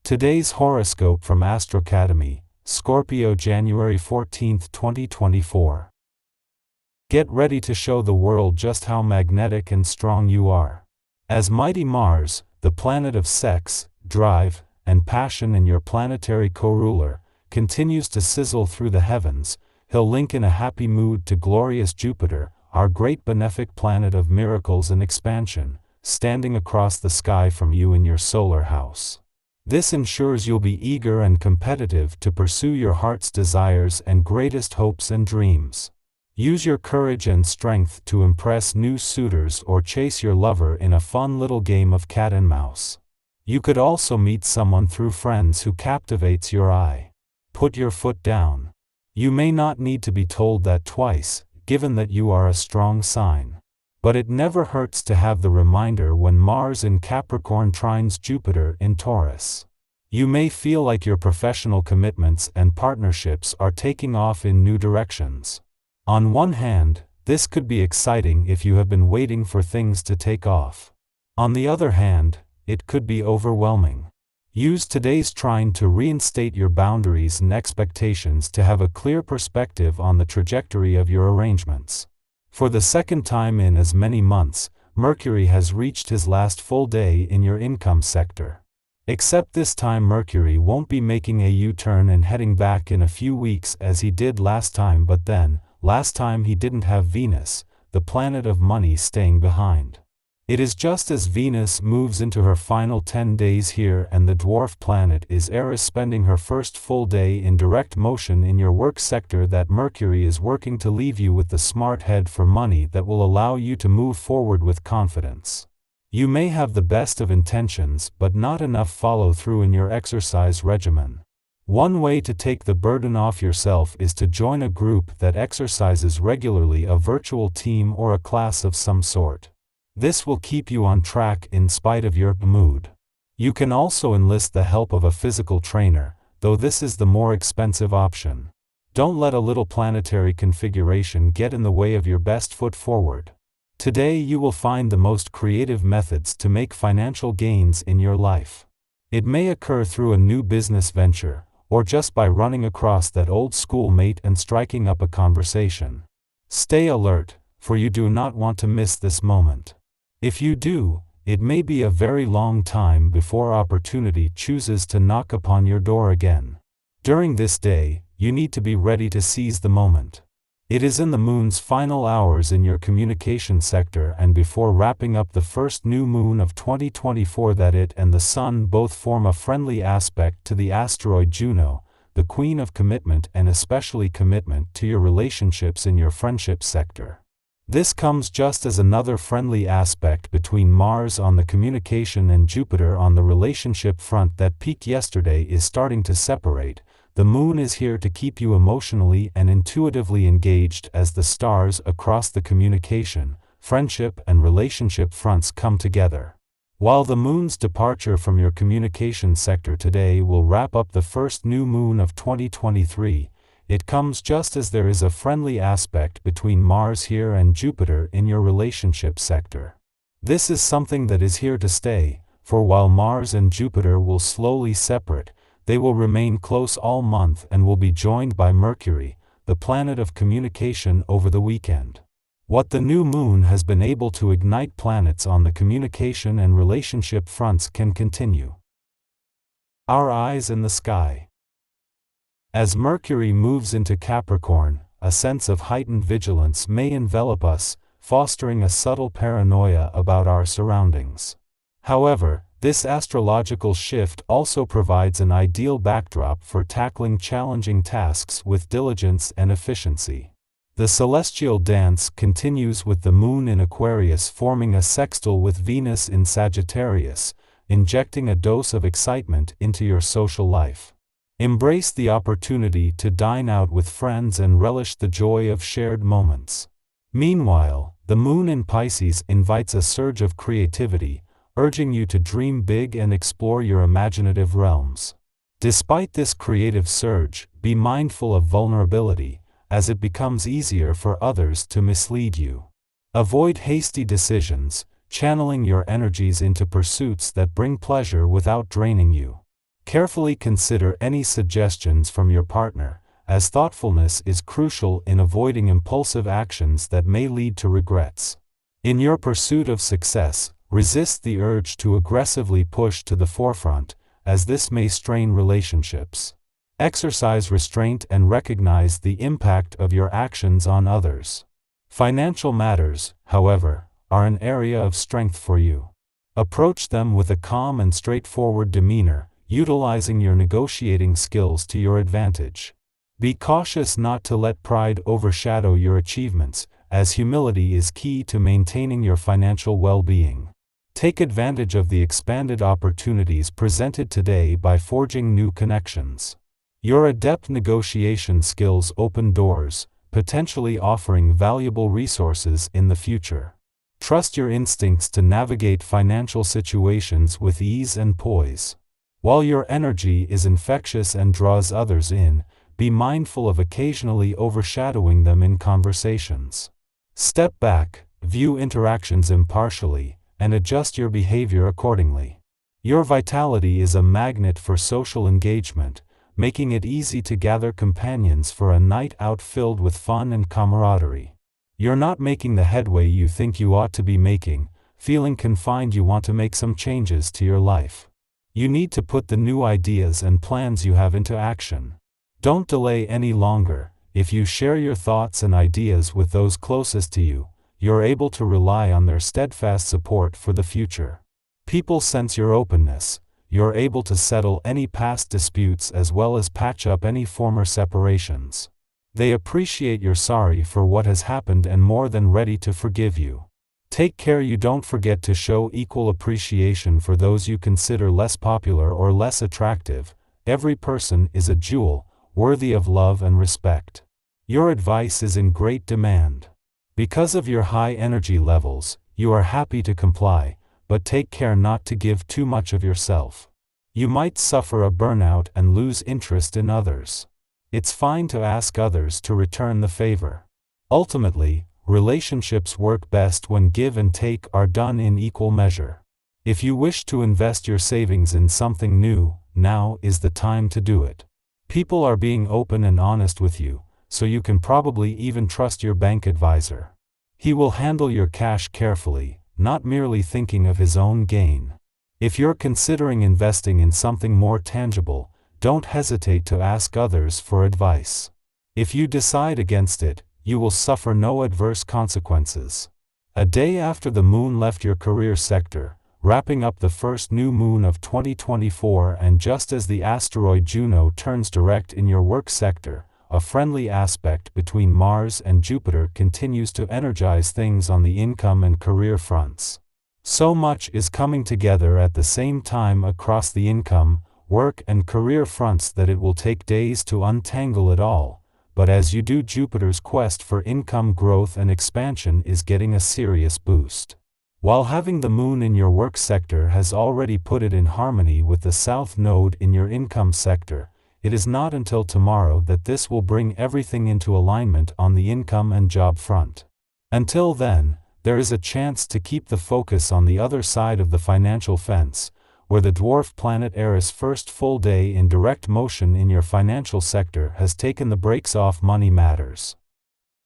Today's horoscope from Astrocademy, Scorpio January 14, 2024. Get ready to show the world just how magnetic and strong you are. As mighty Mars, the planet of sex, drive, and passion and your planetary co-ruler, continues to sizzle through the heavens, he'll link in a happy mood to glorious Jupiter, our great benefic planet of miracles and expansion, standing across the sky from you in your solar house. This ensures you'll be eager and competitive to pursue your heart's desires and greatest hopes and dreams. Use your courage and strength to impress new suitors or chase your lover in a fun little game of cat and mouse. You could also meet someone through friends who captivates your eye. Put your foot down. You may not need to be told that twice, given that you are a strong sign. But it never hurts to have the reminder when Mars in Capricorn trines Jupiter in Taurus. You may feel like your professional commitments and partnerships are taking off in new directions. On one hand, this could be exciting if you have been waiting for things to take off. On the other hand, it could be overwhelming. Use today's trine to reinstate your boundaries and expectations to have a clear perspective on the trajectory of your arrangements. For the second time in as many months, Mercury has reached his last full day in your income sector. Except this time Mercury won't be making a U-turn and heading back in a few weeks as he did last time, but then, last time he didn't have Venus, the planet of money, staying behind. It is just as Venus moves into her final 10 days here and the dwarf planet is Eris spending her first full day in direct motion in your work sector that Mercury is working to leave you with the smart head for money that will allow you to move forward with confidence. You may have the best of intentions but not enough follow-through in your exercise regimen. One way to take the burden off yourself is to join a group that exercises regularly, a virtual team or a class of some sort. This will keep you on track in spite of your mood. You can also enlist the help of a physical trainer, though this is the more expensive option. Don't let a little planetary configuration get in the way of your best foot forward. Today you will find the most creative methods to make financial gains in your life. It may occur through a new business venture, or just by running across that old schoolmate and striking up a conversation. Stay alert, for you do not want to miss this moment. If you do, it may be a very long time before opportunity chooses to knock upon your door again. During this day, you need to be ready to seize the moment. It is in the moon's final hours in your communication sector and before wrapping up the first new moon of 2024 that it and the sun both form a friendly aspect to the asteroid Juno, the queen of commitment, and especially commitment to your relationships in your friendship sector. This comes just as another friendly aspect between Mars on the communication and Jupiter on the relationship front that peaked yesterday is starting to separate. The moon is here to keep you emotionally and intuitively engaged as the stars across the communication, friendship, and relationship fronts come together. While the moon's departure from your communication sector today will wrap up the first new moon of 2023, it comes just as there is a friendly aspect between Mars here and Jupiter in your relationship sector. This is something that is here to stay, for while Mars and Jupiter will slowly separate, they will remain close all month and will be joined by Mercury, the planet of communication, over the weekend. What the new moon has been able to ignite planets on the communication and relationship fronts can continue. Our eyes in the sky. As Mercury moves into Capricorn, a sense of heightened vigilance may envelop us, fostering a subtle paranoia about our surroundings. However, this astrological shift also provides an ideal backdrop for tackling challenging tasks with diligence and efficiency. The celestial dance continues with the moon in Aquarius forming a sextile with Venus in Sagittarius, injecting a dose of excitement into your social life. Embrace the opportunity to dine out with friends and relish the joy of shared moments. Meanwhile, the moon in Pisces invites a surge of creativity, urging you to dream big and explore your imaginative realms. Despite this creative surge, be mindful of vulnerability, as it becomes easier for others to mislead you. Avoid hasty decisions, channeling your energies into pursuits that bring pleasure without draining you. Carefully consider any suggestions from your partner, as thoughtfulness is crucial in avoiding impulsive actions that may lead to regrets. In your pursuit of success, resist the urge to aggressively push to the forefront, as this may strain relationships. Exercise restraint and recognize the impact of your actions on others. Financial matters, however, are an area of strength for you. Approach them with a calm and straightforward demeanor, utilizing your negotiating skills to your advantage. Be cautious not to let pride overshadow your achievements, as humility is key to maintaining your financial well-being. Take advantage of the expanded opportunities presented today by forging new connections. Your adept negotiation skills open doors, potentially offering valuable resources in the future. Trust your instincts to navigate financial situations with ease and poise. While your energy is infectious and draws others in, be mindful of occasionally overshadowing them in conversations. Step back, view interactions impartially, and adjust your behavior accordingly. Your vitality is a magnet for social engagement, making it easy to gather companions for a night out filled with fun and camaraderie. You're not making the headway you think you ought to be making, feeling confined you want to make some changes to your life. You need to put the new ideas and plans you have into action. Don't delay any longer. If you share your thoughts and ideas with those closest to you, you're able to rely on their steadfast support for the future. People sense your openness. You're able to settle any past disputes as well as patch up any former separations. They appreciate you're sorry for what has happened and more than ready to forgive you. Take care you don't forget to show equal appreciation for those you consider less popular or less attractive. Every person is a jewel, worthy of love and respect. Your advice is in great demand. Because of your high energy levels, you are happy to comply, but take care not to give too much of yourself. You might suffer a burnout and lose interest in others. It's fine to ask others to return the favor. Ultimately, relationships work best when give and take are done in equal measure. If you wish to invest your savings in something new, now is the time to do it. People are being open and honest with you, so you can probably even trust your bank advisor. He will handle your cash carefully, not merely thinking of his own gain. If you're considering investing in something more tangible, don't hesitate to ask others for advice. If you decide against it, you will suffer no adverse consequences. A day after the moon left your career sector, wrapping up the first new moon of 2024, and just as the asteroid Juno turns direct in your work sector, a friendly aspect between Mars and Jupiter continues to energize things on the income and career fronts. So much is coming together at the same time across the income, work and career fronts that it will take days to untangle it all, but as you do, Jupiter's quest for income growth and expansion is getting a serious boost. While having the moon in your work sector has already put it in harmony with the south node in your income sector, it is not until tomorrow that this will bring everything into alignment on the income and job front. Until then, there is a chance to keep the focus on the other side of the financial fence, where the dwarf planet Eris' first full day in direct motion in your financial sector has taken the brakes off money matters.